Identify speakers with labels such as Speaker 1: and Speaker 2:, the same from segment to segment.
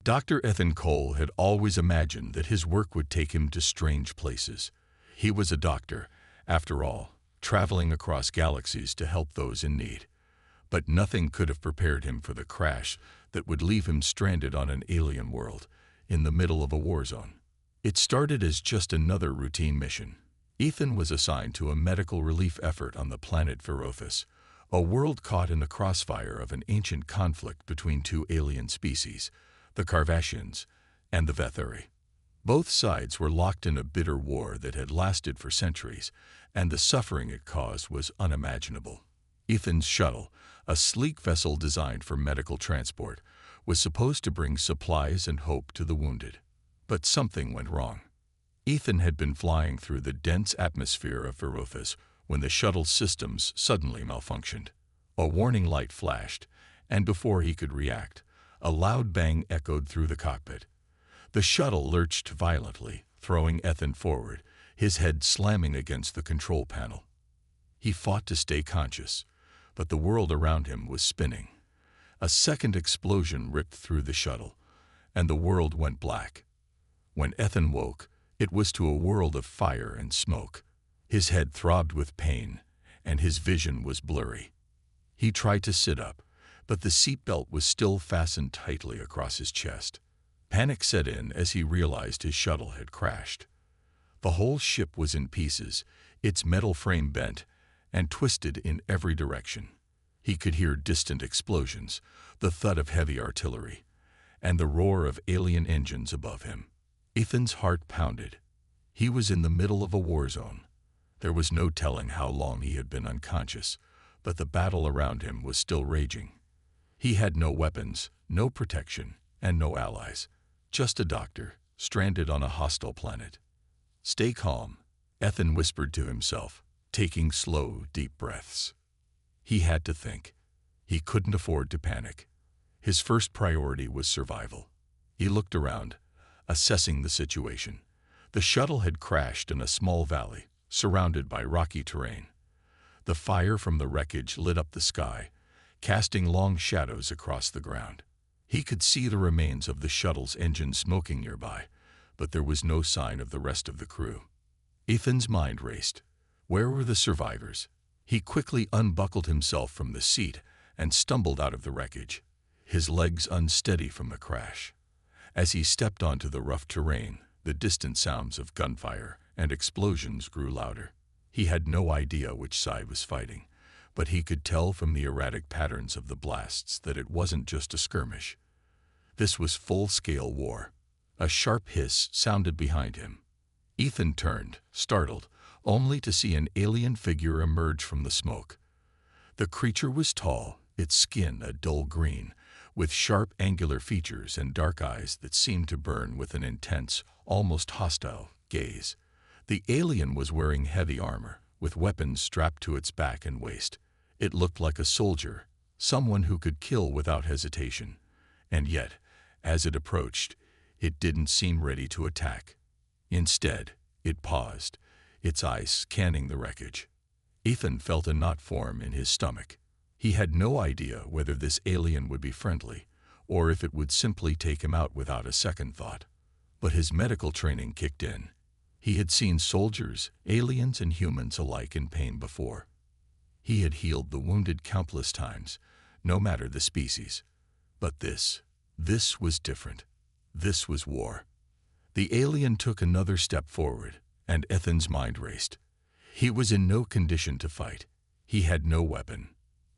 Speaker 1: Dr. Ethan Cole had always imagined that his work would take him to strange places. He was a doctor, after all, traveling across galaxies to help those in need. But nothing could have prepared him for the crash that would leave him stranded on an alien world, in the middle of a war zone. It started as just another routine mission. Ethan was assigned to a medical relief effort on the planet Verothus, a world caught in the crossfire of an ancient conflict between two alien species, the Carvassians and the Vethari. Both sides were locked in a bitter war that had lasted for centuries, and the suffering it caused was unimaginable. Ethan's shuttle, a sleek vessel designed for medical transport, was supposed to bring supplies and hope to the wounded. But something went wrong. Ethan had been flying through the dense atmosphere of Verothus when the shuttle's systems suddenly malfunctioned. A warning light flashed, and before he could react, a loud bang echoed through the cockpit. The shuttle lurched violently, throwing Ethan forward, his head slamming against the control panel. He fought to stay conscious, but the world around him was spinning. A second explosion ripped through the shuttle, and the world went black. When Ethan woke, it was to a world of fire and smoke. His head throbbed with pain, and his vision was blurry. He tried to sit up, but the seatbelt was still fastened tightly across his chest. Panic set in as he realized his shuttle had crashed. The whole ship was in pieces, its metal frame bent and twisted in every direction. He could hear distant explosions, the thud of heavy artillery, and the roar of alien engines above him. Ethan's heart pounded. He was in the middle of a war zone. There was no telling how long he had been unconscious, but the battle around him was still raging. He had no weapons, no protection, and no allies. Just a doctor, stranded on a hostile planet. "Stay calm," Ethan whispered to himself, taking slow, deep breaths. He had to think. He couldn't afford to panic. His first priority was survival. He looked around, assessing the situation. The shuttle had crashed in a small valley, surrounded by rocky terrain. The fire from the wreckage lit up the sky, casting long shadows across the ground. He could see the remains of the shuttle's engine smoking nearby, but there was no sign of the rest of the crew. Ethan's mind raced. Where were the survivors? He quickly unbuckled himself from the seat and stumbled out of the wreckage, his legs unsteady from the crash. As he stepped onto the rough terrain, the distant sounds of gunfire and explosions grew louder. He had no idea which side was fighting, but he could tell from the erratic patterns of the blasts that it wasn't just a skirmish. This was full-scale war. A sharp hiss sounded behind him. Ethan turned, startled, only to see an alien figure emerge from the smoke. The creature was tall, its skin a dull green, with sharp angular features and dark eyes that seemed to burn with an intense, almost hostile, gaze. The alien was wearing heavy armor, with weapons strapped to its back and waist. It looked like a soldier, someone who could kill without hesitation. And yet, as it approached, it didn't seem ready to attack. Instead, it paused, its eyes scanning the wreckage. Ethan felt a knot form in his stomach. He had no idea whether this alien would be friendly, or if it would simply take him out without a second thought. But his medical training kicked in. He had seen soldiers, aliens, and humans alike in pain before. He had healed the wounded countless times, no matter the species. But this was different. This was war. The alien took another step forward, and Ethan's mind raced. He was in no condition to fight. He had no weapon,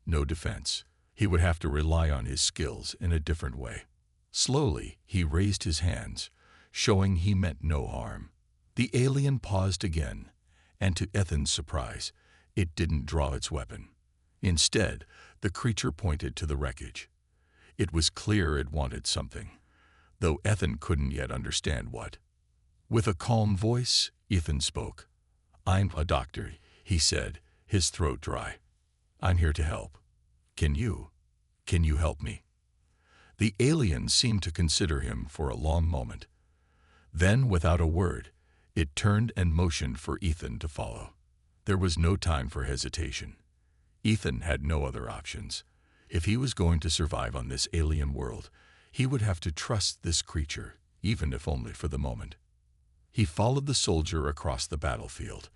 Speaker 1: no defense. He would have to rely on his skills in a different way. Slowly, he raised his hands, showing he meant no harm. The alien paused again, and to Ethan's surprise, it didn't draw its weapon. Instead, the creature pointed to the wreckage. It was clear it wanted something, though Ethan couldn't yet understand what. With a calm voice, Ethan spoke. "I'm a doctor," he said, his throat dry. "I'm here to help. Can you help me?" The alien seemed to consider him for a long moment. Then, without a word, it turned and motioned for Ethan to follow. There was no time for hesitation. Ethan had no other options. If he was going to survive on this alien world, He would have to trust this creature, even if only for the moment. He followed the soldier across the battlefield,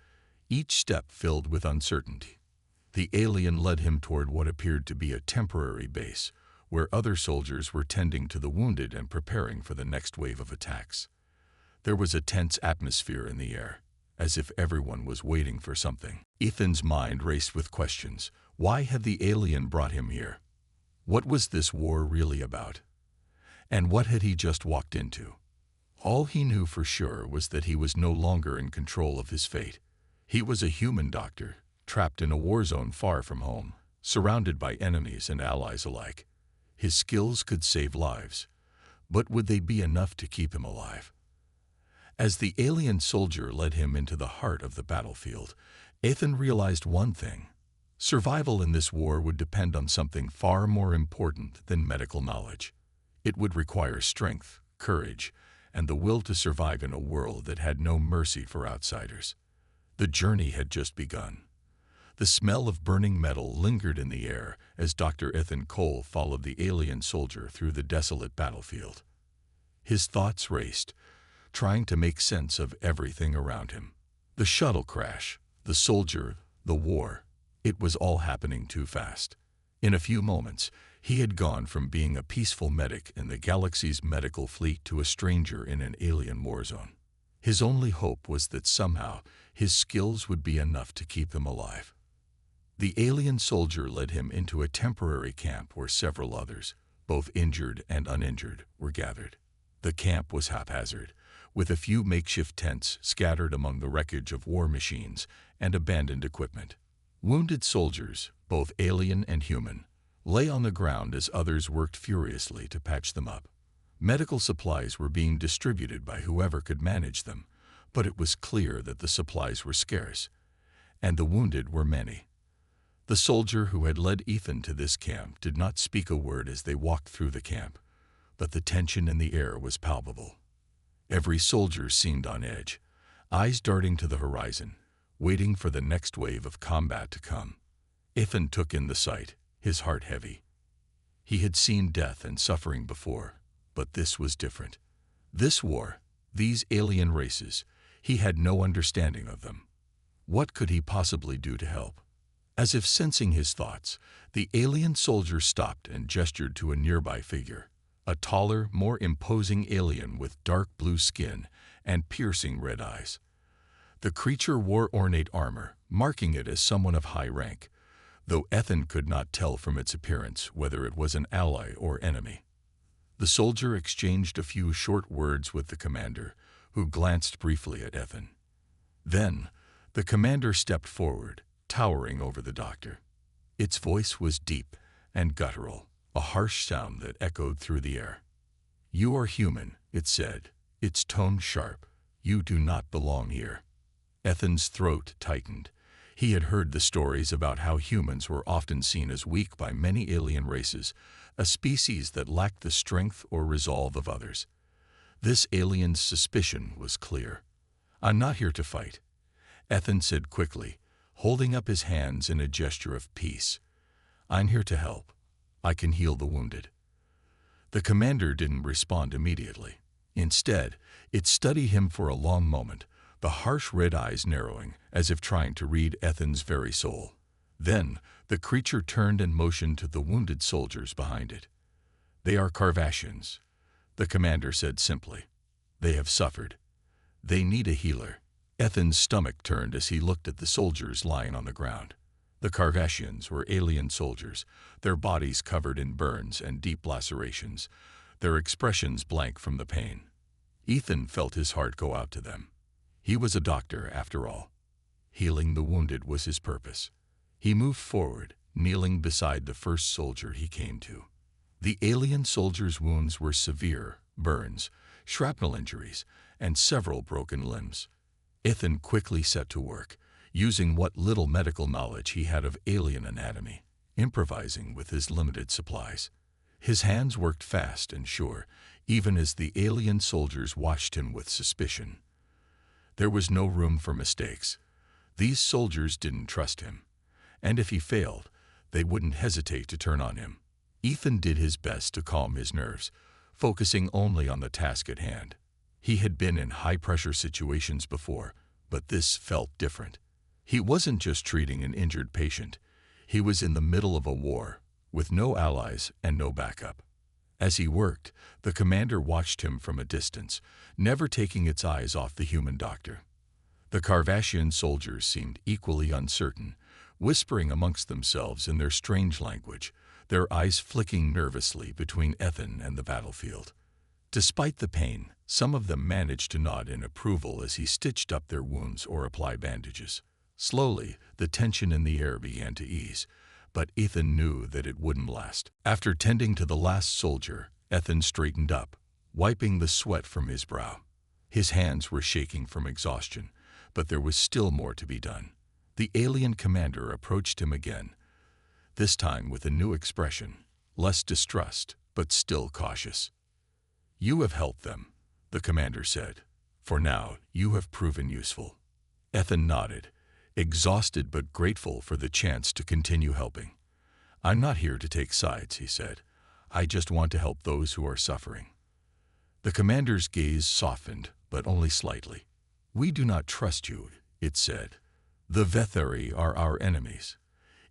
Speaker 1: each step filled with uncertainty. The alien led him toward what appeared to be a temporary base, where other soldiers were tending to the wounded and preparing for the next wave of attacks. There was a tense atmosphere in the air, as if everyone was waiting for something. Ethan's mind raced with questions. Why had the alien brought him here? What was this war really about? And what had he just walked into? All he knew for sure was that he was no longer in control of his fate. He was a human doctor, trapped in a war zone far from home, surrounded by enemies and allies alike. His skills could save lives, but would they be enough to keep him alive? As the alien soldier led him into the heart of the battlefield, Ethan realized one thing. Survival in this war would depend on something far more important than medical knowledge. It would require strength, courage, and the will to survive in a world that had no mercy for outsiders. The journey had just begun. The smell of burning metal lingered in the air as Dr. Ethan Cole followed the alien soldier through the desolate battlefield. His thoughts raced, trying to make sense of everything around him. The shuttle crash, the soldier, the war. It was all happening too fast. In a few moments, he had gone from being a peaceful medic in the galaxy's medical fleet to a stranger in an alien war zone. His only hope was that somehow his skills would be enough to keep him alive. The alien soldier led him into a temporary camp where several others, both injured and uninjured, were gathered. The camp was haphazard, with a few makeshift tents scattered among the wreckage of war machines and abandoned equipment. Wounded soldiers, both alien and human, lay on the ground as others worked furiously to patch them up. Medical supplies were being distributed by whoever could manage them, but it was clear that the supplies were scarce, and the wounded were many. The soldier who had led Ethan to this camp did not speak a word as they walked through the camp, but the tension in the air was palpable. Every soldier seemed on edge, eyes darting to the horizon, waiting for the next wave of combat to come. Ethan took in the sight, his heart heavy. He had seen death and suffering before, but this was different. This war, these alien races, he had no understanding of them. What could he possibly do to help? As if sensing his thoughts, the alien soldier stopped and gestured to a nearby figure, a taller, more imposing alien with dark blue skin and piercing red eyes. The creature wore ornate armor, marking it as someone of high rank, though Ethan could not tell from its appearance whether it was an ally or enemy. The soldier exchanged a few short words with the commander, who glanced briefly at Ethan. Then, the commander stepped forward, towering over the doctor. Its voice was deep and guttural, a harsh sound that echoed through the air. "You are human," it said, its tone sharp. "You do not belong here." Ethan's throat tightened. He had heard the stories about how humans were often seen as weak by many alien races, a species that lacked the strength or resolve of others. This alien's suspicion was clear. "I'm not here to fight," Ethan said quickly, holding up his hands in a gesture of peace. "I'm here to help. I can heal the wounded." The commander didn't respond immediately. Instead, it studied him for a long moment, the harsh red eyes narrowing, as if trying to read Ethan's very soul. Then, the creature turned and motioned to the wounded soldiers behind it. "They are Carvassians," the commander said simply. "They have suffered. They need a healer." Ethan's stomach turned as he looked at the soldiers lying on the ground. The Carvassians were alien soldiers, their bodies covered in burns and deep lacerations, their expressions blank from the pain. Ethan felt his heart go out to them. He was a doctor, after all. Healing the wounded was his purpose. He moved forward, kneeling beside the first soldier he came to. The alien soldier's wounds were severe: burns, shrapnel injuries, and several broken limbs. Ethan quickly set to work, using what little medical knowledge he had of alien anatomy, improvising with his limited supplies. His hands worked fast and sure, even as the alien soldiers watched him with suspicion. There was no room for mistakes. These soldiers didn't trust him, and if he failed, they wouldn't hesitate to turn on him. Ethan did his best to calm his nerves, focusing only on the task at hand. He had been in high-pressure situations before, but this felt different. He wasn't just treating an injured patient. He was in the middle of a war, with no allies and no backup. As he worked, the commander watched him from a distance, never taking its eyes off the human doctor. The Carvassian soldiers seemed equally uncertain, whispering amongst themselves in their strange language, their eyes flicking nervously between Ethan and the battlefield. Despite the pain, some of them managed to nod in approval as he stitched up their wounds or applied bandages. Slowly, the tension in the air began to ease, but Ethan knew that it wouldn't last. After tending to the last soldier, Ethan straightened up, wiping the sweat from his brow. His hands were shaking from exhaustion, but there was still more to be done. The alien commander approached him again, this time with a new expression, less distrust, but still cautious. "You have helped them," the commander said. "For now, you have proven useful." Ethan nodded, exhausted but grateful for the chance to continue helping. "I'm not here to take sides," he said. "I just want to help those who are suffering." The commander's gaze softened, but only slightly. "We do not trust you," it said. "The Vetheri are our enemies.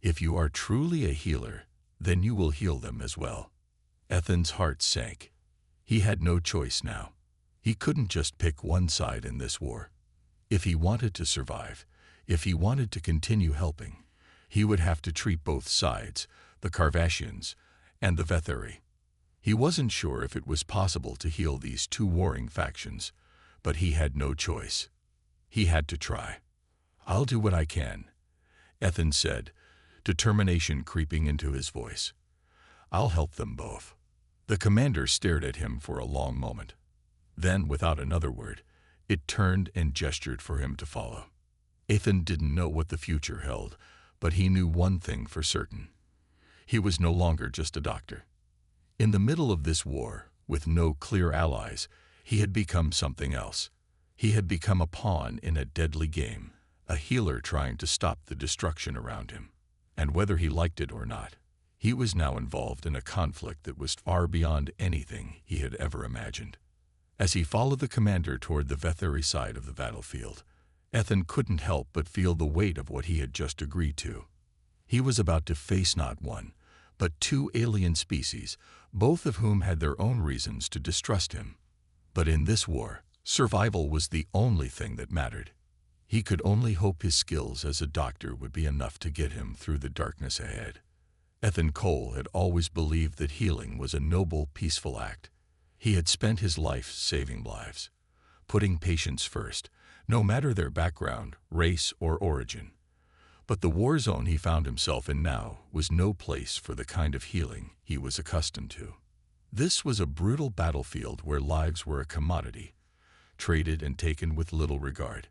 Speaker 1: If you are truly a healer, then you will heal them as well." Ethan's heart sank. He had no choice now. He couldn't just pick one side in this war. If he wanted to survive, if he wanted to continue helping, he would have to treat both sides, the Carvassians and the Vetheri. He wasn't sure if it was possible to heal these two warring factions, but he had no choice. He had to try. "I'll do what I can," Ethan said, determination creeping into his voice. "I'll help them both." The commander stared at him for a long moment. Then, without another word, it turned and gestured for him to follow. Ethan didn't know what the future held, but he knew one thing for certain. He was no longer just a doctor. In the middle of this war, with no clear allies, he had become something else. He had become a pawn in a deadly game, a healer trying to stop the destruction around him. And whether he liked it or not, he was now involved in a conflict that was far beyond anything he had ever imagined. As he followed the commander toward the Vetheri side of the battlefield, Ethan couldn't help but feel the weight of what he had just agreed to. He was about to face not one, but two alien species, both of whom had their own reasons to distrust him. But in this war, survival was the only thing that mattered. He could only hope his skills as a doctor would be enough to get him through the darkness ahead. Ethan Cole had always believed that healing was a noble, peaceful act. He had spent his life saving lives, putting patients first, no matter their background, race, or origin. But the war zone he found himself in now was no place for the kind of healing he was accustomed to. This was a brutal battlefield where lives were a commodity, traded and taken with little regard.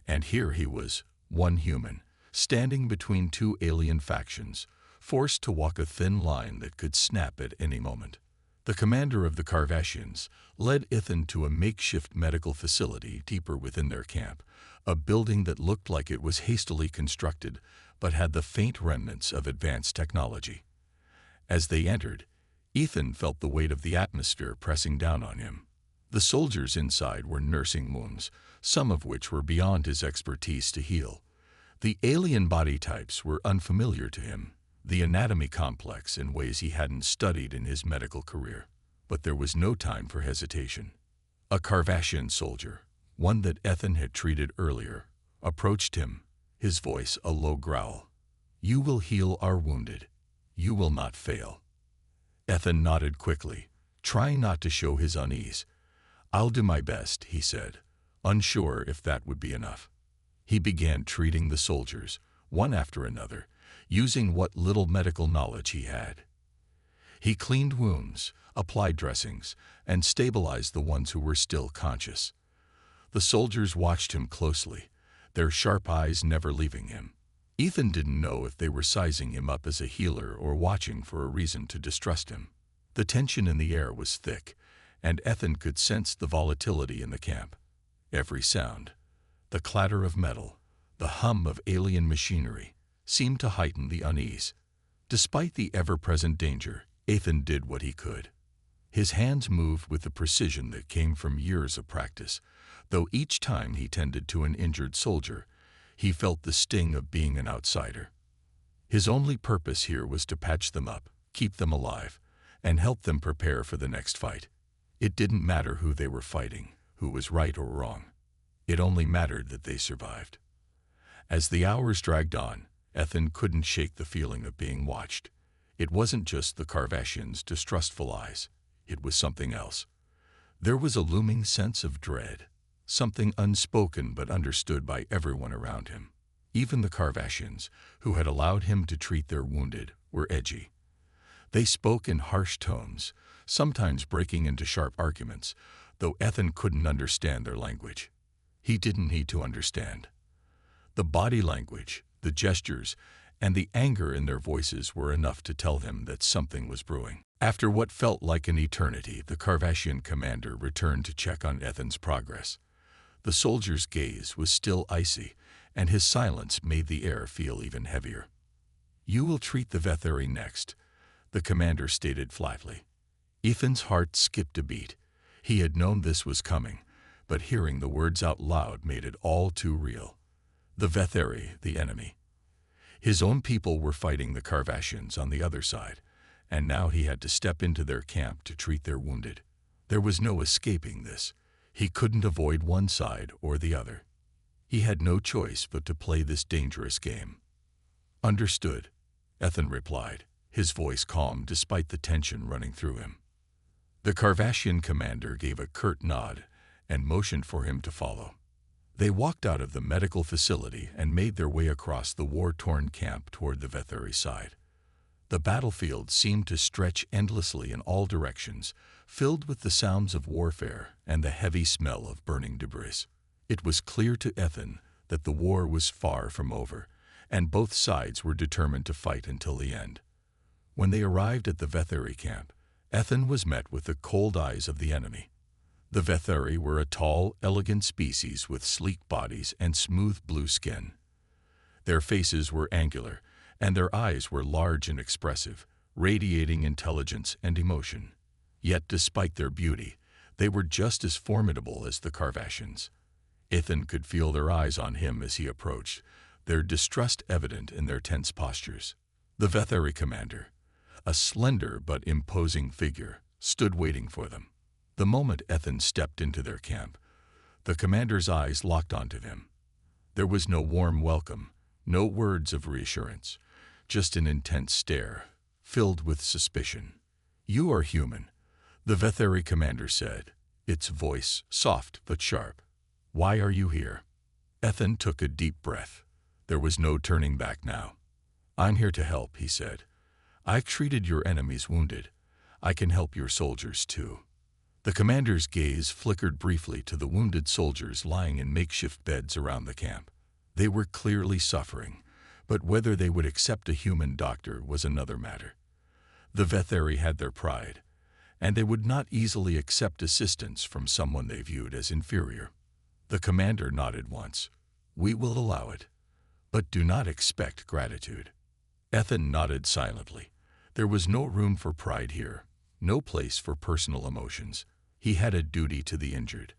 Speaker 1: And here he was, one human, standing between two alien factions, forced to walk a thin line that could snap at any moment. The commander of the Carvassians led Ethan to a makeshift medical facility deeper within their camp, a building that looked like it was hastily constructed but had the faint remnants of advanced technology. As they entered, Ethan felt the weight of the atmosphere pressing down on him. The soldiers inside were nursing wounds, some of which were beyond his expertise to heal. The alien body types were unfamiliar to him, the anatomy complex in ways he hadn't studied in his medical career. But there was no time for hesitation. A Carvassian soldier, one that Ethan had treated earlier, approached him, his voice a low growl. "You will heal our wounded. You will not fail." Ethan nodded quickly, trying not to show his unease. "I'll do my best," he said, unsure if that would be enough. He began treating the soldiers, one after another, using what little medical knowledge he had. He cleaned wounds, applied dressings, and stabilized the ones who were still conscious. The soldiers watched him closely, their sharp eyes never leaving him. Ethan didn't know if they were sizing him up as a healer or watching for a reason to distrust him. The tension in the air was thick, and Ethan could sense the volatility in the camp. Every sound, the clatter of metal, the hum of alien machinery, seemed to heighten the unease. Despite the ever-present danger, Ethan did what he could. His hands moved with the precision that came from years of practice, though each time he tended to an injured soldier, he felt the sting of being an outsider. His only purpose here was to patch them up, keep them alive, and help them prepare for the next fight. It didn't matter who they were fighting, who was right or wrong. It only mattered that they survived. As the hours dragged on, Ethan couldn't shake the feeling of being watched. It wasn't just the Carvassians' distrustful eyes. It was something else. There was a looming sense of dread, something unspoken but understood by everyone around him. Even the Carvassians, who had allowed him to treat their wounded, were edgy. They spoke in harsh tones, sometimes breaking into sharp arguments, though Ethan couldn't understand their language. He didn't need to understand. The body language, the gestures, and the anger in their voices were enough to tell him that something was brewing. After what felt like an eternity, the Carvassian commander returned to check on Ethan's progress. The soldier's gaze was still icy, and his silence made the air feel even heavier. "You will treat the Vetheri next," the commander stated flatly. Ethan's heart skipped a beat. He had known this was coming, but hearing the words out loud made it all too real. The Vetheri, the enemy. His own people were fighting the Carvassians on the other side, and now he had to step into their camp to treat their wounded. There was no escaping this. He couldn't avoid one side or the other. He had no choice but to play this dangerous game. "Understood," Ethan replied, his voice calm despite the tension running through him. The Carvassian commander gave a curt nod and motioned for him to follow. They walked out of the medical facility and made their way across the war-torn camp toward the Vetheri side. The battlefield seemed to stretch endlessly in all directions, filled with the sounds of warfare and the heavy smell of burning debris. It was clear to Ethan that the war was far from over, and both sides were determined to fight until the end. When they arrived at the Vetheri camp, Ethan was met with the cold eyes of the enemy. The Vetheri were a tall, elegant species with sleek bodies and smooth blue skin. Their faces were angular, and their eyes were large and expressive, radiating intelligence and emotion. Yet despite their beauty, they were just as formidable as the Carvassians. Ethan could feel their eyes on him as he approached, their distrust evident in their tense postures. The Vetheri commander, a slender but imposing figure, stood waiting for them. The moment Ethan stepped into their camp, the commander's eyes locked onto him. There was no warm welcome, no words of reassurance, just an intense stare, filled with suspicion. "You are human," the Vetheri commander said, its voice soft but sharp. "Why are you here?" Ethan took a deep breath. There was no turning back now. "I'm here to help," he said. "I've treated your enemy's wounded. I can help your soldiers too." The commander's gaze flickered briefly to the wounded soldiers lying in makeshift beds around the camp. They were clearly suffering, but whether they would accept a human doctor was another matter. The Vetheri had their pride, and they would not easily accept assistance from someone they viewed as inferior. The commander nodded once. "We will allow it, but do not expect gratitude." Ethan nodded silently. There was no room for pride here, no place for personal emotions. He had a duty to the injured,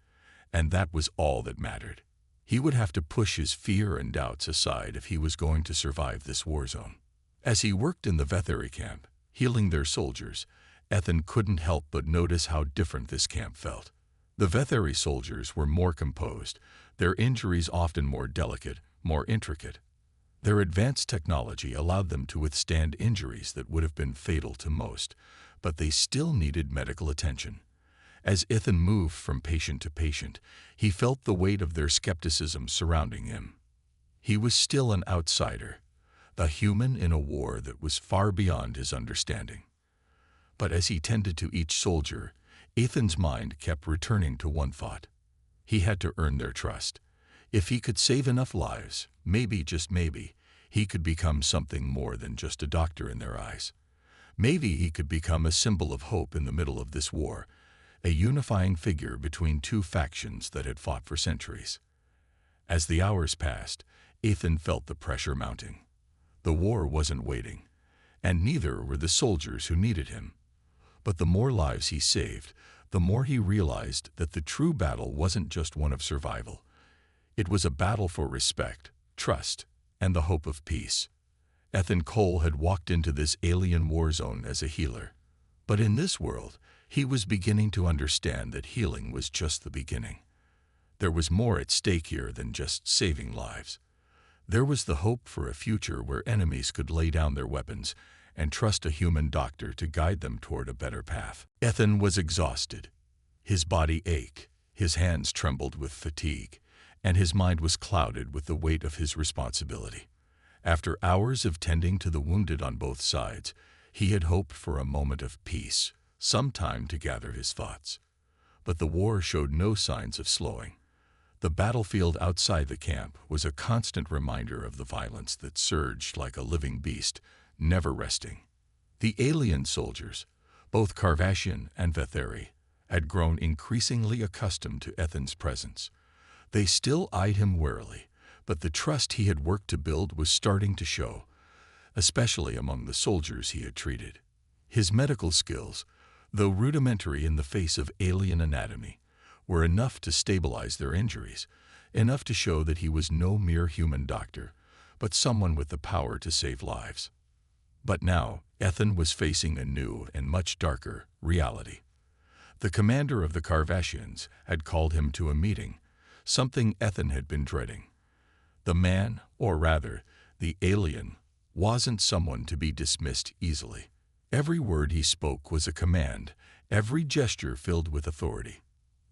Speaker 1: and that was all that mattered. He would have to push his fear and doubts aside if he was going to survive this war zone. As he worked in the Vetheri camp, healing their soldiers, Ethan couldn't help but notice how different this camp felt. The Vetheri soldiers were more composed, their injuries often more delicate, more intricate. Their advanced technology allowed them to withstand injuries that would have been fatal to most, but they still needed medical attention. As Ethan moved from patient to patient, he felt the weight of their skepticism surrounding him. He was still an outsider, the human in a war that was far beyond his understanding. But as he tended to each soldier, Ethan's mind kept returning to one thought. He had to earn their trust. If he could save enough lives, maybe, just maybe, he could become something more than just a doctor in their eyes. Maybe he could become a symbol of hope in the middle of this war, a unifying figure between two factions that had fought for centuries. As the hours passed, Ethan felt the pressure mounting. The war wasn't waiting, and neither were the soldiers who needed him. But the more lives he saved, the more he realized that the true battle wasn't just one of survival. It was a battle for respect, trust, and the hope of peace. Ethan Cole had walked into this alien war zone as a healer. But in this world, he was beginning to understand that healing was just the beginning. There was more at stake here than just saving lives. There was the hope for a future where enemies could lay down their weapons and trust a human doctor to guide them toward a better path. Ethan was exhausted. His body ached, his hands trembled with fatigue, and his mind was clouded with the weight of his responsibility. After hours of tending to the wounded on both sides, he had hoped for a moment of peace, some time to gather his thoughts. But the war showed no signs of slowing. The battlefield outside the camp was a constant reminder of the violence that surged like a living beast, never resting. The alien soldiers, both Carvassian and Vetheri, had grown increasingly accustomed to Ethan's presence. They still eyed him warily, but the trust he had worked to build was starting to show, especially among the soldiers he had treated. His medical skills, though rudimentary in the face of alien anatomy, were enough to stabilize their injuries, enough to show that he was no mere human doctor, but someone with the power to save lives. But now, Ethan was facing a new and much darker reality. The commander of the Carvassians had called him to a meeting, something Ethan had been dreading. The man, or rather, the alien, wasn't someone to be dismissed easily. Every word he spoke was a command, every gesture filled with authority.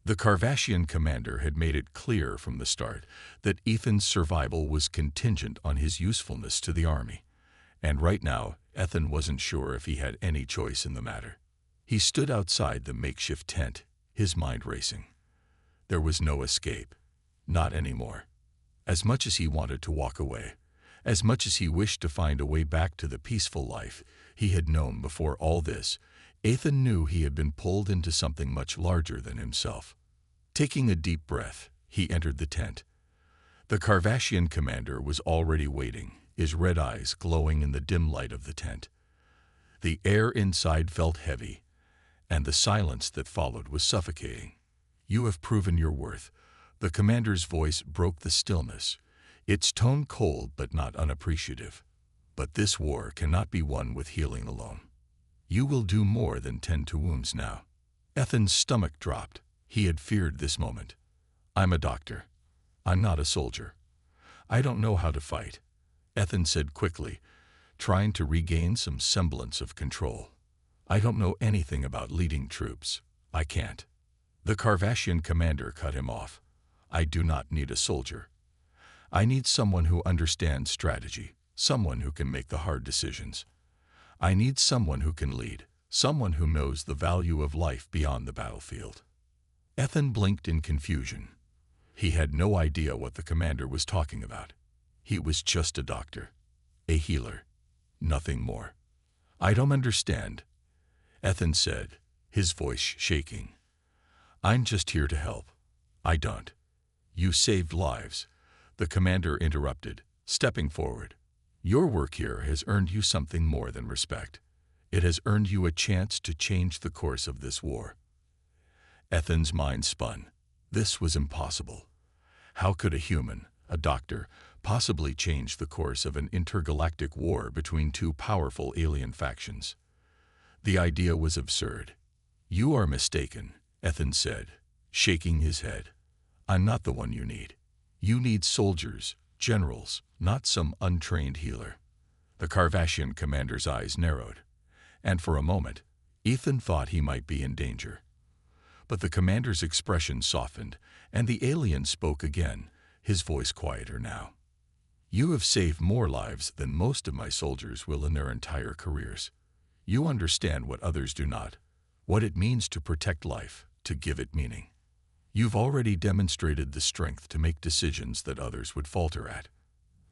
Speaker 1: The Carvassian commander had made it clear from the start that Ethan's survival was contingent on his usefulness to the army. And right now, Ethan wasn't sure if he had any choice in the matter. He stood outside the makeshift tent, his mind racing. There was no escape. Not anymore. As much as he wanted to walk away, as much as he wished to find a way back to the peaceful life he had known before all this, Ethan knew he had been pulled into something much larger than himself. Taking a deep breath, he entered the tent. The Carvassian commander was already waiting, his red eyes glowing in the dim light of the tent. The air inside felt heavy, and the silence that followed was suffocating. "You have proven your worth." The commander's voice broke the stillness, its tone cold but not unappreciative. "But this war cannot be won with healing alone. You will do more than tend to wounds now." Ethan's stomach dropped. He had feared this moment. "I'm a doctor. I'm not a soldier. I don't know how to fight," Ethan said quickly, trying to regain some semblance of control. "I don't know anything about leading troops. I can't." The Carvassian commander cut him off. "I do not need a soldier. I need someone who understands strategy, someone who can make the hard decisions. I need someone who can lead, someone who knows the value of life beyond the battlefield." Ethan blinked in confusion. He had no idea what the commander was talking about. He was just a doctor, a healer, nothing more. "I don't understand," Ethan said, his voice shaking. "I'm just here to help." "I don't." "You saved lives," the commander interrupted, stepping forward. "Your work here has earned you something more than respect. It has earned you a chance to change the course of this war." Ethan's mind spun. This was impossible. How could a human, a doctor, possibly change the course of an intergalactic war between two powerful alien factions? The idea was absurd. "You are mistaken," Ethan said, shaking his head. "I'm not the one you need. You need soldiers, generals, not some untrained healer." The Carvassian commander's eyes narrowed, and for a moment, Ethan thought he might be in danger. But the commander's expression softened, and the alien spoke again, his voice quieter now. "You have saved more lives than most of my soldiers will in their entire careers. You understand what others do not, what it means to protect life, to give it meaning. You've already demonstrated the strength to make decisions that others would falter at.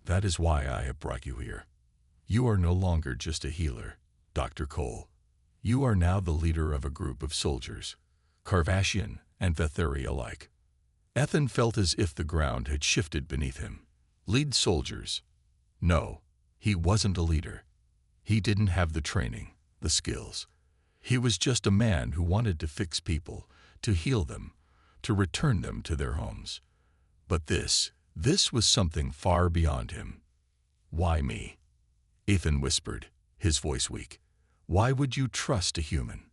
Speaker 1: That is why I have brought you here. You are no longer just a healer, Dr. Cole. You are now the leader of a group of soldiers, Carvassian and Vetheri alike." Ethan felt as if the ground had shifted beneath him. Lead soldiers? No, he wasn't a leader. He didn't have the training, the skills. He was just a man who wanted to fix people, to heal them, to return them to their homes. But this was something far beyond him. "Why me?" Ethan whispered, his voice weak. "Why would you trust a human?"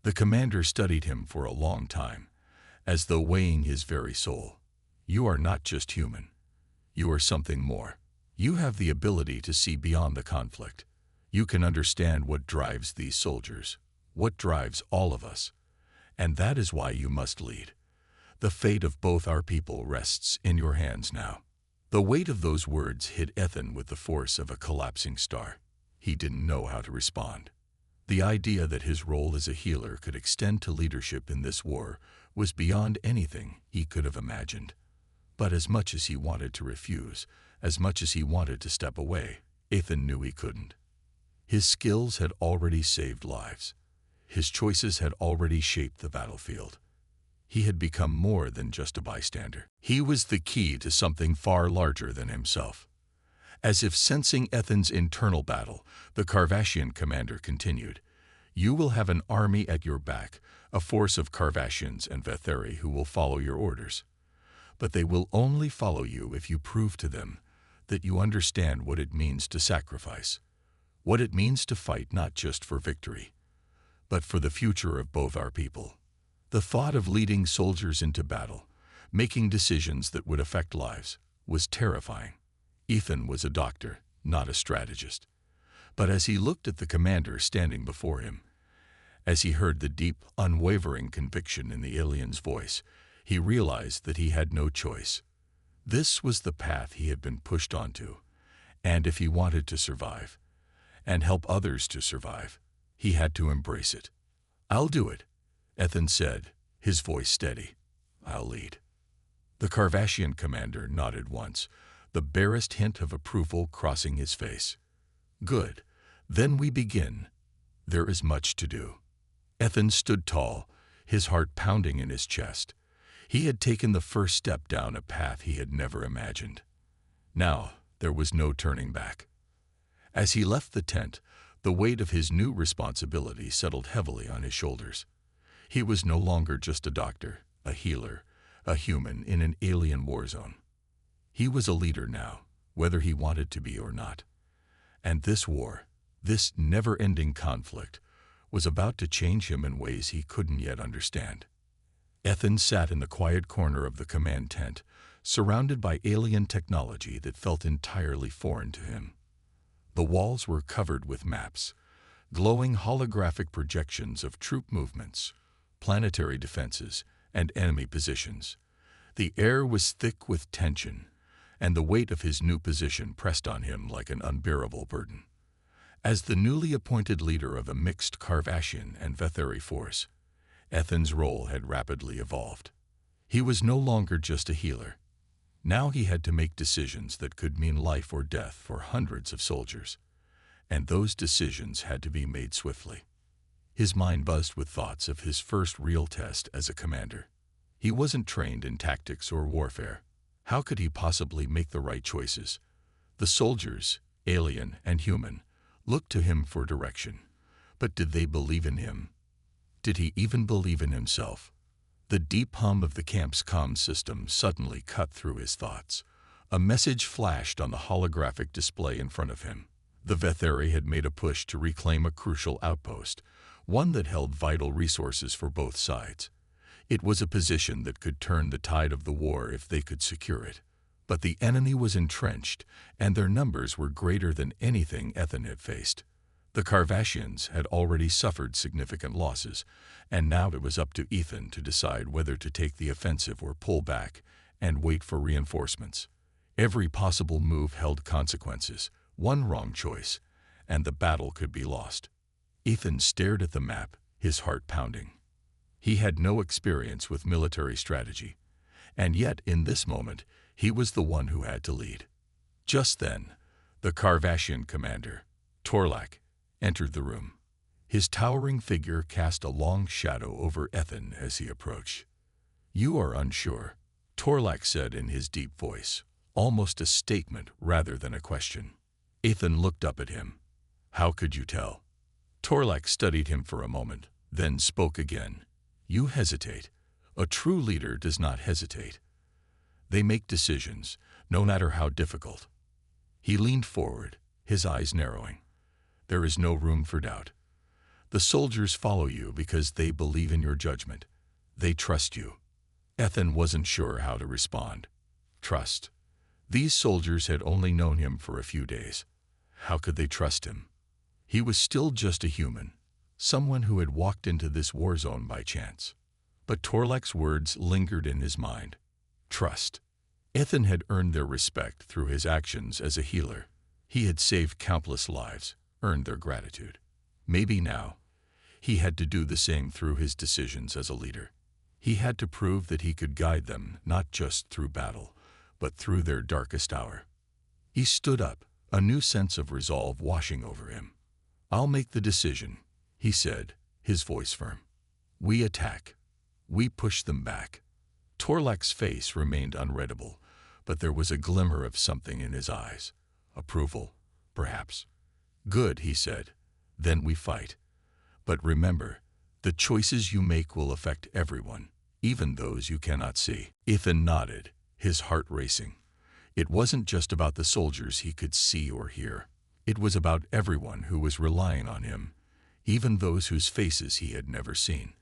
Speaker 1: The commander studied him for a long time, as though weighing his very soul. "You are not just human. You are something more. You have the ability to see beyond the conflict. You can understand what drives these soldiers, what drives all of us. And that is why you must lead. The fate of both our people rests in your hands now." The weight of those words hit Ethan with the force of a collapsing star. He didn't know how to respond. The idea that his role as a healer could extend to leadership in this war was beyond anything he could have imagined. But as much as he wanted to refuse, as much as he wanted to step away, Ethan knew he couldn't. His skills had already saved lives. His choices had already shaped the battlefield. He had become more than just a bystander. He was the key to something far larger than himself. As if sensing Ethan's internal battle, the Carvassian commander continued, "You will have an army at your back, a force of Carvassians and Vetheri who will follow your orders. But they will only follow you if you prove to them that you understand what it means to sacrifice, what it means to fight not just for victory, but for the future of both our people." The thought of leading soldiers into battle, making decisions that would affect lives, was terrifying. Ethan was a doctor, not a strategist. But as he looked at the commander standing before him, as he heard the deep, unwavering conviction in the alien's voice, he realized that he had no choice. This was the path he had been pushed onto, and if he wanted to survive, and help others to survive, he had to embrace it. "I'll do it," Ethan said, his voice steady. "I'll lead." The Carvassian commander nodded once, the barest hint of approval crossing his face. "Good. Then we begin. There is much to do." Ethan stood tall, his heart pounding in his chest. He had taken the first step down a path he had never imagined. Now there was no turning back. As he left the tent, the weight of his new responsibility settled heavily on his shoulders. He was no longer just a doctor, a healer, a human in an alien war zone. He was a leader now, whether he wanted to be or not. And this war, this never-ending conflict, was about to change him in ways he couldn't yet understand. Ethan sat in the quiet corner of the command tent, surrounded by alien technology that felt entirely foreign to him. The walls were covered with maps, glowing holographic projections of troop movements, planetary defenses, and enemy positions. The air was thick with tension, and the weight of his new position pressed on him like an unbearable burden. As the newly appointed leader of a mixed Carvassian and Vetheri force, Ethan's role had rapidly evolved. He was no longer just a healer. Now he had to make decisions that could mean life or death for hundreds of soldiers, and those decisions had to be made swiftly. His mind buzzed with thoughts of his first real test as a commander. He wasn't trained in tactics or warfare. How could he possibly make the right choices? The soldiers, alien and human, looked to him for direction. But did they believe in him? Did he even believe in himself? The deep hum of the camp's comm system suddenly cut through his thoughts. A message flashed on the holographic display in front of him. The Vetheri had made a push to reclaim a crucial outpost, one that held vital resources for both sides. It was a position that could turn the tide of the war if they could secure it. But the enemy was entrenched, and their numbers were greater than anything Ethan had faced. The Carvassians had already suffered significant losses, and now it was up to Ethan to decide whether to take the offensive or pull back and wait for reinforcements. Every possible move held consequences. One wrong choice, and the battle could be lost. Ethan stared at the map, his heart pounding. He had no experience with military strategy, and yet in this moment, he was the one who had to lead. Just then, the Carvassian commander, Torlak, entered the room. His towering figure cast a long shadow over Ethan as he approached. "You are unsure," Torlak said in his deep voice, almost a statement rather than a question. Ethan looked up at him. "How could you tell?" Torlak studied him for a moment, then spoke again. You hesitate. A true leader does not hesitate. They make decisions, no matter how difficult. He leaned forward, his eyes narrowing. There is no room for doubt. The soldiers follow you because they believe in your judgment. They trust you. Ethan wasn't sure how to respond. Trust. These soldiers had only known him for a few days. How could they trust him? He was still just a human, someone who had walked into this war zone by chance. But Torlak's words lingered in his mind. Trust. Ethan had earned their respect through his actions as a healer. He had saved countless lives, earned their gratitude. Maybe now, he had to do the same through his decisions as a leader. He had to prove that he could guide them not just through battle, but through their darkest hour. He stood up, a new sense of resolve washing over him. I'll make the decision, he said, his voice firm. We attack. We push them back. Torlak's face remained unreadable, but there was a glimmer of something in his eyes. Approval, perhaps. Good, he said. Then we fight. But remember, the choices you make will affect everyone, even those you cannot see. Ethan nodded, his heart racing. It wasn't just about the soldiers he could see or hear. It was about everyone who was relying on him, even those whose faces he had never seen.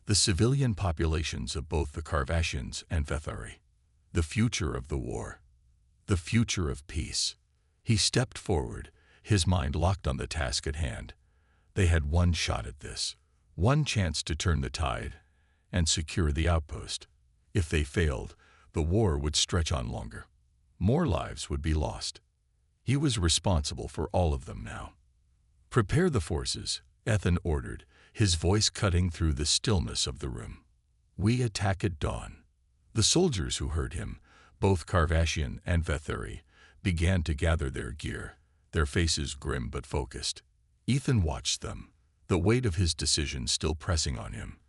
Speaker 1: The civilian populations of both the Carvassians and Vethari. The future of the war. The future of peace. He stepped forward, his mind locked on the task at hand. They had one shot at this, one chance to turn the tide and secure the outpost. If they failed, the war would stretch on longer. More lives would be lost. He was responsible for all of them now. Prepare the forces, Ethan ordered, his voice cutting through the stillness of the room. We attack at dawn. The soldiers who heard him, both Carvassian and Vethari, began to gather their gear, their faces grim but focused. Ethan watched them, the weight of his decision still pressing on him.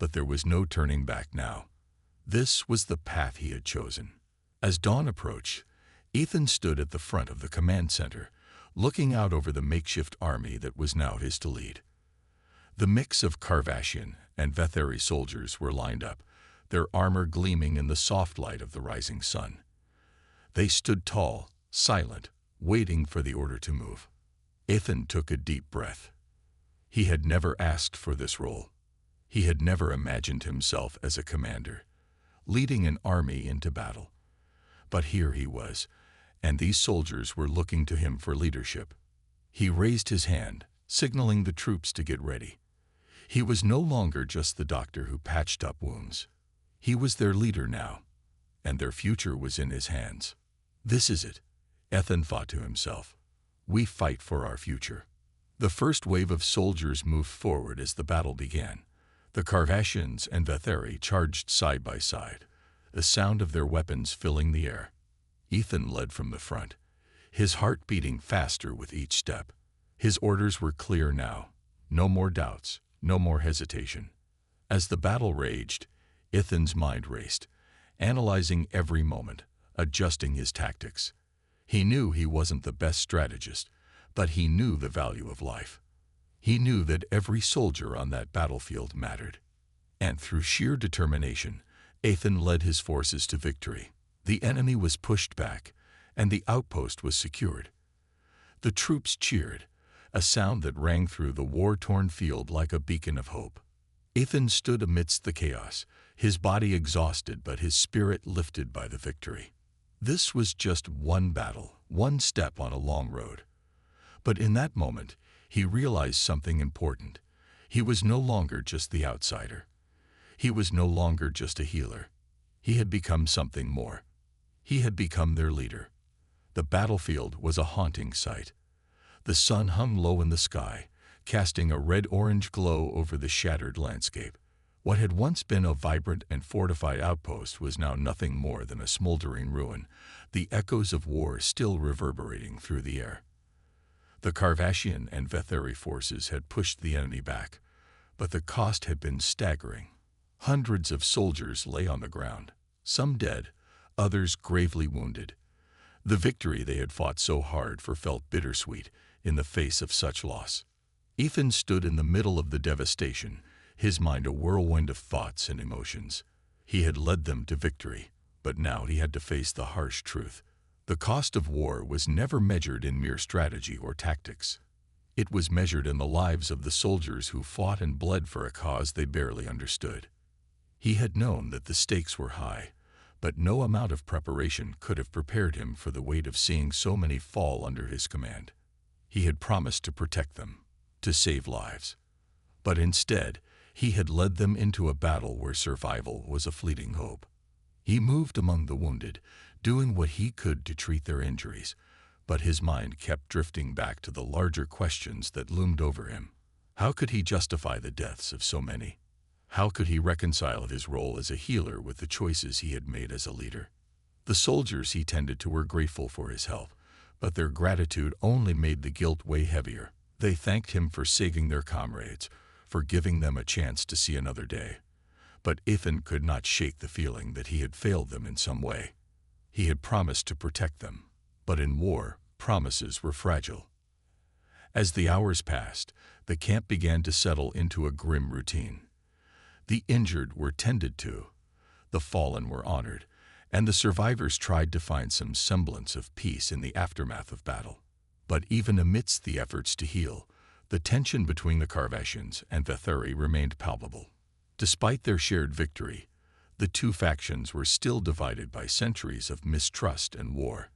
Speaker 1: But there was no turning back now. This was the path he had chosen. As dawn approached, Ethan stood at the front of the command center, looking out over the makeshift army that was now his to lead. The mix of Carvassian and Vethari soldiers were lined up, their armor gleaming in the soft light of the rising sun. They stood tall, silent, waiting for the order to move. Ethan took a deep breath. He had never asked for this role. He had never imagined himself as a commander, leading an army into battle. But here he was, and these soldiers were looking to him for leadership. He raised his hand, signaling the troops to get ready. He was no longer just the doctor who patched up wounds. He was their leader now, and their future was in his hands. This is it, Ethan thought to himself. We fight for our future. The first wave of soldiers moved forward as the battle began. The Carvassians and Vethari charged side by side, the sound of their weapons filling the air. Ethan led from the front, his heart beating faster with each step. His orders were clear now. No more doubts, no more hesitation. As the battle raged, Ethan's mind raced, analyzing every moment, adjusting his tactics. He knew he wasn't the best strategist, but he knew the value of life. He knew that every soldier on that battlefield mattered. And through sheer determination, Ethan led his forces to victory. The enemy was pushed back, and the outpost was secured. The troops cheered, a sound that rang through the war-torn field like a beacon of hope. Ethan stood amidst the chaos, his body exhausted but his spirit lifted by the victory. This was just one battle, one step on a long road. But in that moment, he realized something important. He was no longer just the outsider. He was no longer just a healer. He had become something more. He had become their leader. The battlefield was a haunting sight. The sun hung low in the sky, casting a red-orange glow over the shattered landscape. What had once been a vibrant and fortified outpost was now nothing more than a smoldering ruin, the echoes of war still reverberating through the air. The Carvassian and Vethari forces had pushed the enemy back, but the cost had been staggering. Hundreds of soldiers lay on the ground, some dead, others gravely wounded. The victory they had fought so hard for felt bittersweet in the face of such loss. Ethan stood in the middle of the devastation, his mind a whirlwind of thoughts and emotions. He had led them to victory, but now he had to face the harsh truth. The cost of war was never measured in mere strategy or tactics. It was measured in the lives of the soldiers who fought and bled for a cause they barely understood. He had known that the stakes were high, but no amount of preparation could have prepared him for the weight of seeing so many fall under his command. He had promised to protect them, to save lives. But instead, he had led them into a battle where survival was a fleeting hope. He moved among the wounded, doing what he could to treat their injuries, but his mind kept drifting back to the larger questions that loomed over him. How could he justify the deaths of so many? How could he reconcile his role as a healer with the choices he had made as a leader? The soldiers he tended to were grateful for his help, but their gratitude only made the guilt weigh heavier. They thanked him for saving their comrades, for giving them a chance to see another day. But Ethan could not shake the feeling that he had failed them in some way. He had promised to protect them, but in war, promises were fragile. As the hours passed, the camp began to settle into a grim routine. The injured were tended to, the fallen were honored, and the survivors tried to find some semblance of peace in the aftermath of battle. But even amidst the efforts to heal, the tension between the Carvassians and Vetheri remained palpable. Despite their shared victory, the two factions were still divided by centuries of mistrust and war.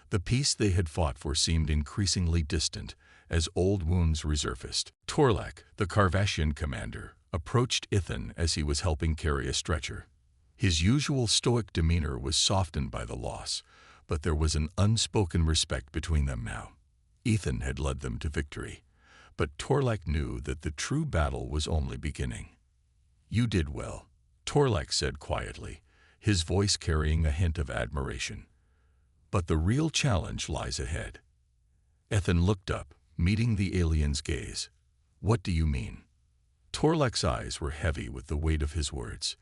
Speaker 1: The peace they had fought for seemed increasingly distant as old wounds resurfaced. Torlak, the Carvassian commander, approached Ethan as he was helping carry a stretcher. His usual stoic demeanor was softened by the loss, but there was an unspoken respect between them now. Ethan had led them to victory, but Torlak knew that the true battle was only beginning. "You did well," Torlak said quietly, his voice carrying a hint of admiration. "But the real challenge lies ahead." Ethan looked up, meeting the alien's gaze. "What do you mean?" Torlak's eyes were heavy with the weight of his words.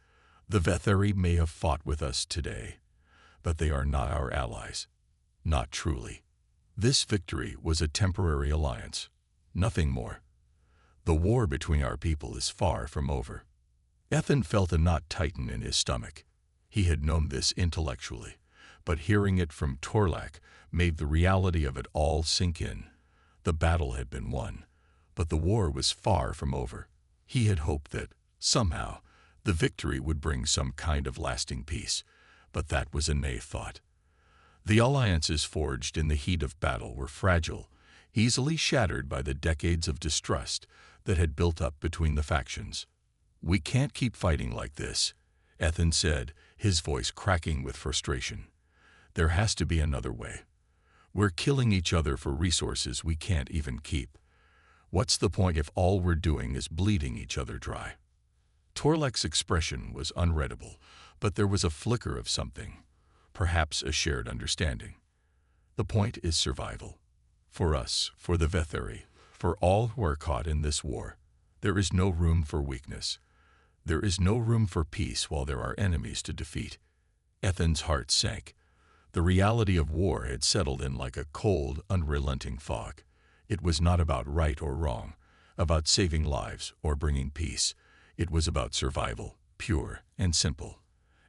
Speaker 1: "The Vetheri may have fought with us today, but they are not our allies. Not truly. This victory was a temporary alliance, nothing more. The war between our people is far from over." Ethan felt a knot tighten in his stomach. He had known this intellectually, but hearing it from Torlak made the reality of it all sink in. The battle had been won, but the war was far from over. He had hoped that, somehow, the victory would bring some kind of lasting peace, but that was a naive thought. The alliances forged in the heat of battle were fragile, easily shattered by the decades of distrust that had built up between the factions. "We can't keep fighting like this," Ethan said, his voice cracking with frustration. "There has to be another way. We're killing each other for resources we can't even keep. What's the point if all we're doing is bleeding each other dry?" Torlak's expression was unreadable, but there was a flicker of something, perhaps a shared understanding. "The point is survival. For us, for the Vetheri, for all who are caught in this war. There is no room for weakness. There is no room for peace while there are enemies to defeat." Ethan's heart sank. The reality of war had settled in like a cold, unrelenting fog. It was not about right or wrong, about saving lives or bringing peace. It was about survival, pure and simple.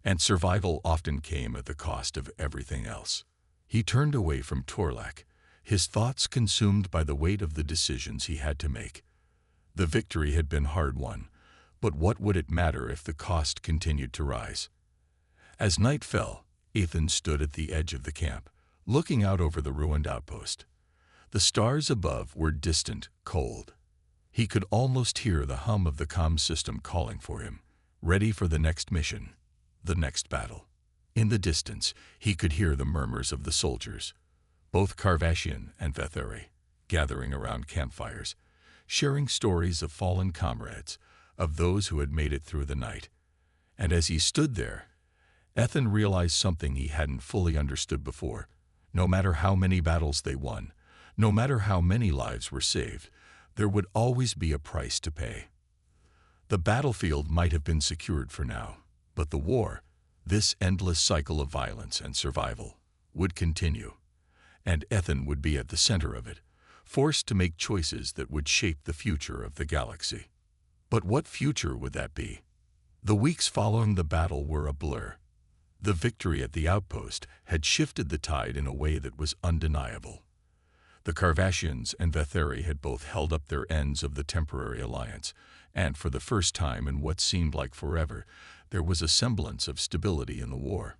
Speaker 1: And survival often came at the cost of everything else. He turned away from Torlak, his thoughts consumed by the weight of the decisions he had to make. The victory had been hard won, but what would it matter if the cost continued to rise? As night fell, Ethan stood at the edge of the camp, looking out over the ruined outpost. The stars above were distant, cold. He could almost hear the hum of the comm system calling for him, ready for the next mission, the next battle. In the distance, he could hear the murmurs of the soldiers, both Carvassian and Vetheri, gathering around campfires, sharing stories of fallen comrades, of those who had made it through the night. And as he stood there, Ethan realized something he hadn't fully understood before. No matter how many battles they won, no matter how many lives were saved, there would always be a price to pay. The battlefield might have been secured for now, but the war, this endless cycle of violence and survival, would continue. And Ethan would be at the center of it, forced to make choices that would shape the future of the galaxy. But what future would that be? The weeks following the battle were a blur. The victory at the outpost had shifted the tide in a way that was undeniable. The Carvassians and Vetheri had both held up their ends of the temporary alliance, and for the first time in what seemed like forever, there was a semblance of stability in the war.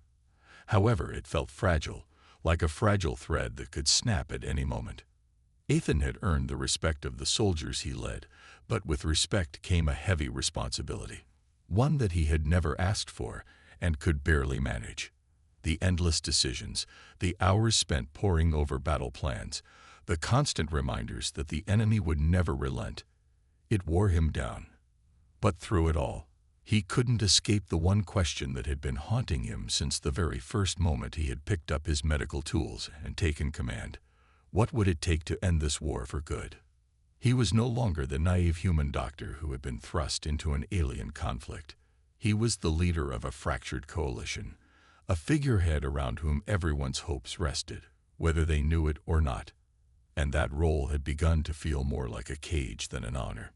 Speaker 1: However, it felt fragile, like a fragile thread that could snap at any moment. Ethan had earned the respect of the soldiers he led, but with respect came a heavy responsibility, one that he had never asked for and could barely manage. The endless decisions, the hours spent poring over battle plans, the constant reminders that the enemy would never relent. It wore him down. But through it all, he couldn't escape the one question that had been haunting him since the very first moment he had picked up his medical tools and taken command. What would it take to end this war for good? He was no longer the naive human doctor who had been thrust into an alien conflict. He was the leader of a fractured coalition, a figurehead around whom everyone's hopes rested, whether they knew it or not. And that role had begun to feel more like a cage than an honor.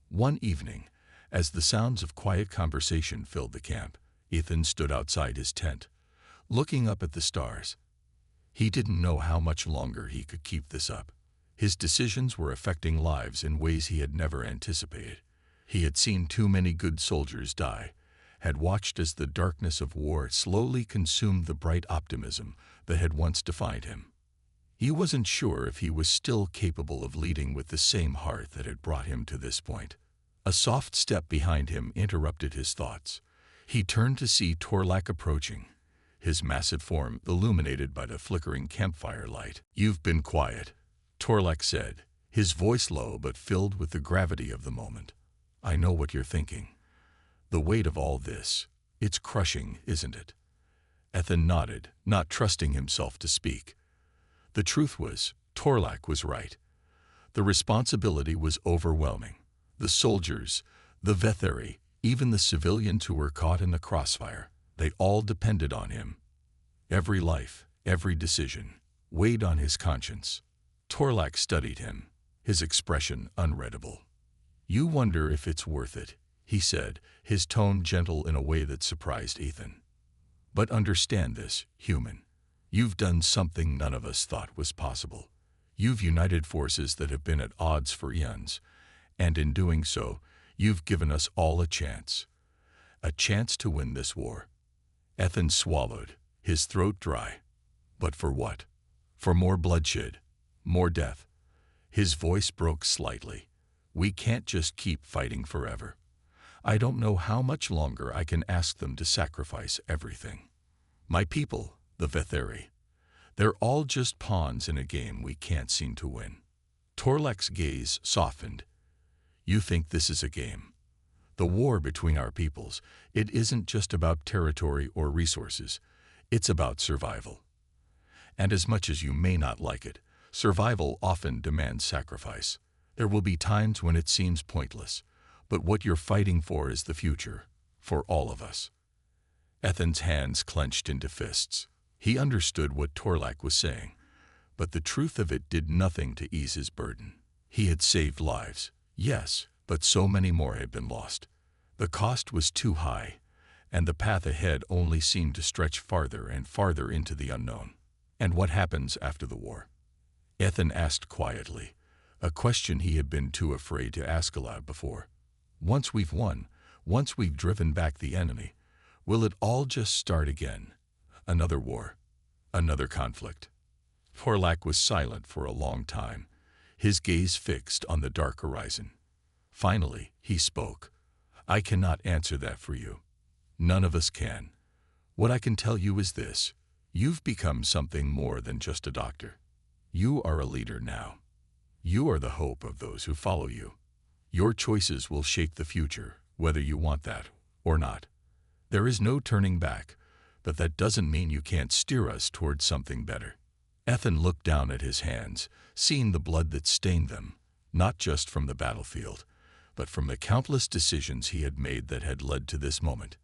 Speaker 1: One evening, as the sounds of quiet conversation filled the camp, Ethan stood outside his tent, looking up at the stars. He didn't know how much longer he could keep this up. His decisions were affecting lives in ways he had never anticipated. He had seen too many good soldiers die, had watched as the darkness of war slowly consumed the bright optimism that had once defined him. He wasn't sure if he was still capable of leading with the same heart that had brought him to this point. A soft step behind him interrupted his thoughts. He turned to see Torlak approaching, his massive form illuminated by the flickering campfire light. "You've been quiet," Torlak said, his voice low but filled with the gravity of the moment. "I know what you're thinking. The weight of all this, it's crushing, isn't it?" Ethan nodded, not trusting himself to speak. The truth was, Torlak was right. The responsibility was overwhelming. The soldiers, the Vetheri, even the civilians who were caught in the crossfire, they all depended on him. Every life, every decision, weighed on his conscience. Torlak studied him, his expression unreadable. "You wonder if it's worth it," he said, his tone gentle in a way that surprised Ethan. "But understand this, human. You've done something none of us thought was possible. You've united forces that have been at odds for eons, and in doing so, you've given us all a chance to win this war." Ethan swallowed, his throat dry. But for what? For more bloodshed, more death. His voice broke slightly. "We can't just keep fighting forever. I don't know how much longer I can ask them to sacrifice everything. My people, the Vetheri, they're all just pawns in a game we can't seem to win." Torlak's gaze softened. "You think this is a game? The war between our peoples, it isn't just about territory or resources. It's about survival. And as much as you may not like it, survival often demands sacrifice. There will be times when it seems pointless, but what you're fighting for is the future, for all of us." Ethan's hands clenched into fists. He understood what Torlak was saying, but the truth of it did nothing to ease his burden. He had saved lives, yes, but so many more had been lost. The cost was too high, and the path ahead only seemed to stretch farther and farther into the unknown. "And what happens after the war?" Ethan asked quietly, a question he had been too afraid to ask aloud before. "Once we've won, once we've driven back the enemy, will it all just start again? Another war? Another conflict?" Torlak was silent for a long time, his gaze fixed on the dark horizon. Finally, he spoke. "I cannot answer that for you. None of us can. What I can tell you is this: you've become something more than just a doctor. You are a leader now. You are the hope of those who follow you. Your choices will shape the future, whether you want that or not. There is no turning back, but that doesn't mean you can't steer us towards something better." Ethan looked down at his hands, seeing the blood that stained them, not just from the battlefield, but from the countless decisions he had made that had led to this moment.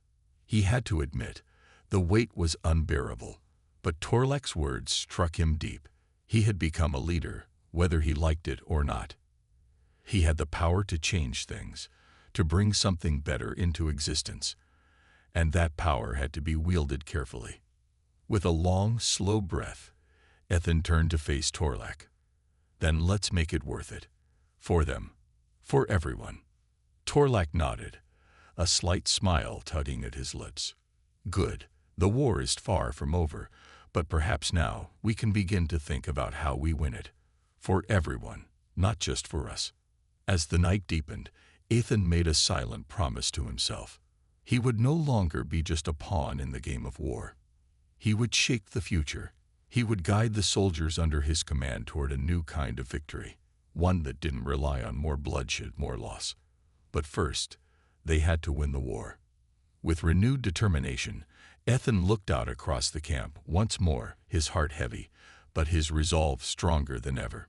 Speaker 1: He had to admit, the weight was unbearable, but Torlak's words struck him deep. He had become a leader, whether he liked it or not. He had the power to change things, to bring something better into existence, and that power had to be wielded carefully. With a long, slow breath, Ethan turned to face Torlak. Then let's make it worth it. For them. For everyone. Torlak nodded, a slight smile tugging at his lips. Good. The war is far from over, but perhaps now we can begin to think about how we win it. For everyone, not just for us. As the night deepened, Ethan made a silent promise to himself. He would no longer be just a pawn in the game of war. He would shape the future. He would guide the soldiers under his command toward a new kind of victory, one that didn't rely on more bloodshed, more loss. But first, they had to win the war. With renewed determination, Ethan looked out across the camp, once more, his heart heavy, but his resolve stronger than ever.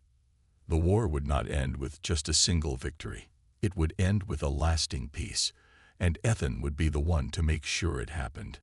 Speaker 1: The war would not end with just a single victory. It would end with a lasting peace, and Ethan would be the one to make sure it happened.